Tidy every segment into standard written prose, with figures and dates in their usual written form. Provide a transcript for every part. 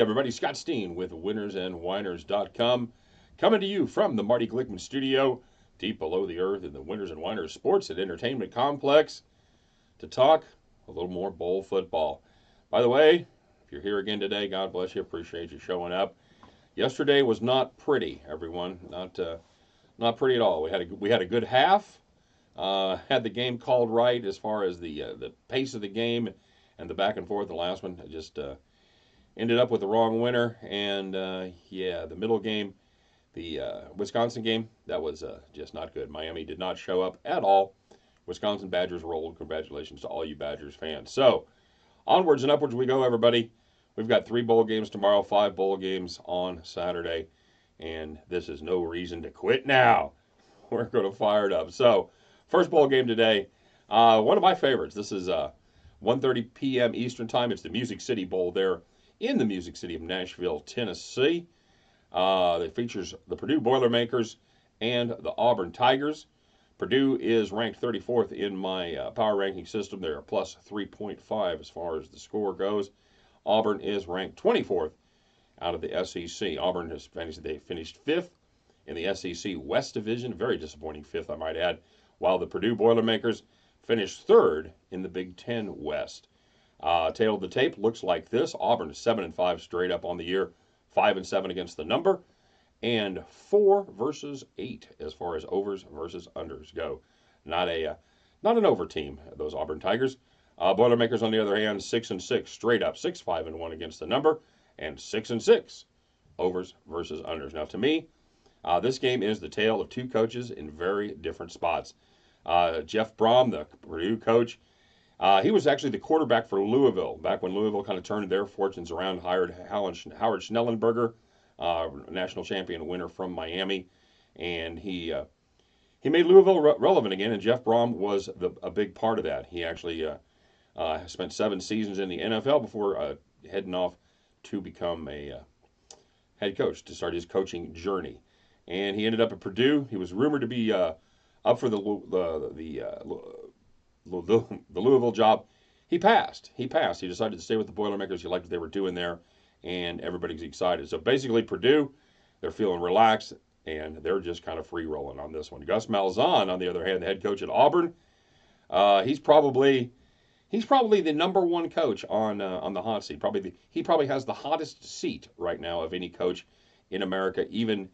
everybody, Scott Steen with winnersandwhiners.com, coming to you from the Marty Glickman studio, deep below the earth in the Winners and Whiners Sports and Entertainment Complex, to talk a little more bowl football. By the way, if you're here again today, God bless you, appreciate you showing up. Yesterday was not pretty, everyone, not pretty at all. We had a good half, had the game called right as far as the pace of the game and the back and forth. The last one just ended up with the wrong winner, and the middle game, the Wisconsin game, that was just not good. Miami did not show up at all. Wisconsin Badgers rolled. Congratulations to all you Badgers fans. So, onwards and upwards we go, everybody. We've got 3 bowl games tomorrow, 5 bowl games on Saturday, and this is no reason to quit now. We're going to fire it up. So, first bowl game today, one of my favorites. This is 1:30 p.m. Eastern Time. It's the Music City Bowl there in the Music City of Nashville, Tennessee. It features the Purdue Boilermakers and the Auburn Tigers. Purdue is ranked 34th in my power ranking system. They're a plus 3.5 as far as the score goes. Auburn is ranked 24th out of the SEC. Auburn has finished 5th in the SEC West Division. Very disappointing 5th, I might add. While the Purdue Boilermakers finished 3rd in the Big Ten West. Tail of the tape looks like this. Auburn is 7-5 straight up on the year, 5-7 against the number, and 4 versus 8 as far as overs versus unders go. Not an over team, those Auburn Tigers. Boilermakers, on the other hand, 6-6 straight up, 6-5-1 against the number, and 6-6 overs versus unders. Now, to me, this game is the tale of 2 coaches in very different spots. Jeff Brohm, the Purdue coach, he was actually the quarterback for Louisville back when Louisville kind of turned their fortunes around, hired Howard Schnellenberger, national champion winner from Miami, and he made Louisville relevant again, and Jeff Brohm was a big part of that. He actually spent 7 seasons in the NFL before heading off to become a head coach, to start his coaching journey. And he ended up at Purdue. He was rumored to be up for the Louisville job. He passed. He decided to stay with the Boilermakers. He liked what they were doing there, and everybody's excited. So basically, Purdue, they're feeling relaxed, and they're just kind of free rolling on this one. Gus Malzahn, on the other hand, the head coach at Auburn, he's probably the number 1 coach on the hot seat. He probably has the hottest seat right now of any coach in America, even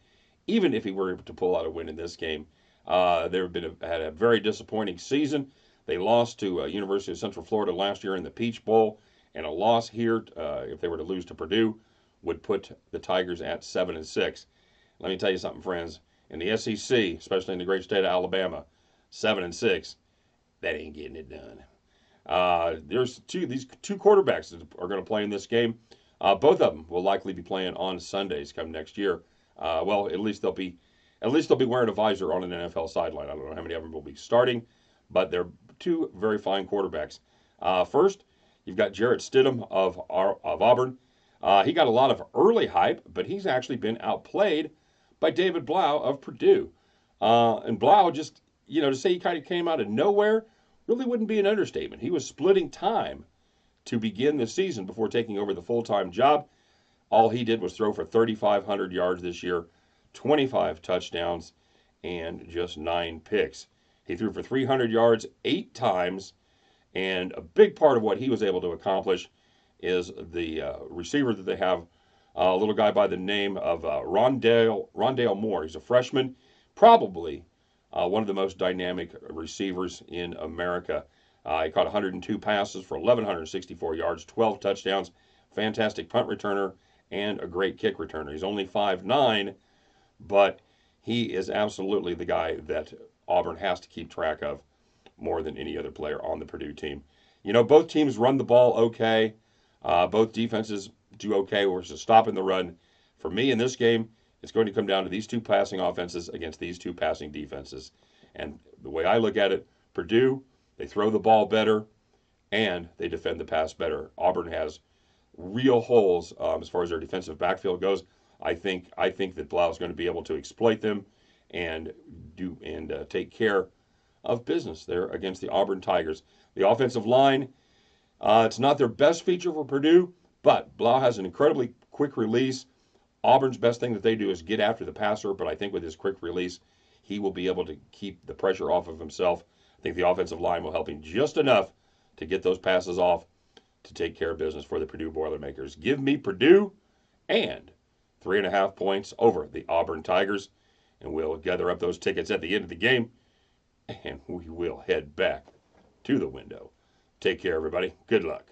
if he were to pull out a win in this game. Had a very disappointing season. They lost to University of Central Florida last year in the Peach Bowl, and a loss here, if they were to lose to Purdue, would put the Tigers at 7-6. Let me tell you something, friends. In the SEC, especially in the great state of Alabama, 7-6, that ain't getting it done. These 2 quarterbacks that are going to play in this game. Both of them will likely be playing on Sundays come next year. At least they'll be wearing a visor on an NFL sideline. I don't know how many of them will be starting, but they're 2 very fine quarterbacks. First, you've got Jarrett Stidham of Auburn. He got a lot of early hype, but he's actually been outplayed by David Blau of Purdue. And Blau just, to say he kind of came out of nowhere really wouldn't be an understatement. He was splitting time to begin the season before taking over the full-time job. All he did was throw for 3,500 yards this year, 25 touchdowns, and just 9 picks. He threw for 300 yards 8 times, and a big part of what he was able to accomplish is the receiver that they have, a little guy by the name of Rondale Moore. He's a freshman, probably one of the most dynamic receivers in America. He caught 102 passes for 1,164 yards, 12 touchdowns, fantastic punt returner, and a great kick returner. He's only 5'9", but he is absolutely the guy that Auburn has to keep track of more than any other player on the Purdue team. Both teams run the ball okay. Both defenses do okay versus stopping the run. For me, in this game, it's going to come down to these 2 passing offenses against these 2 passing defenses. And the way I look at it, Purdue, they throw the ball better, and they defend the pass better. Auburn has real holes as far as their defensive backfield goes. I think that Blau is going to be able to exploit them and take care of business there against the Auburn Tigers. The offensive line, it's not their best feature for Purdue, but Blau has an incredibly quick release. Auburn's best thing that they do is get after the passer, but I think with his quick release, he will be able to keep the pressure off of himself. I think the offensive line will help him just enough to get those passes off to take care of business for the Purdue Boilermakers. Give me Purdue and 3.5 points over the Auburn Tigers, and we'll gather up those tickets at the end of the game, and we will head back to the window. Take care, everybody. Good luck.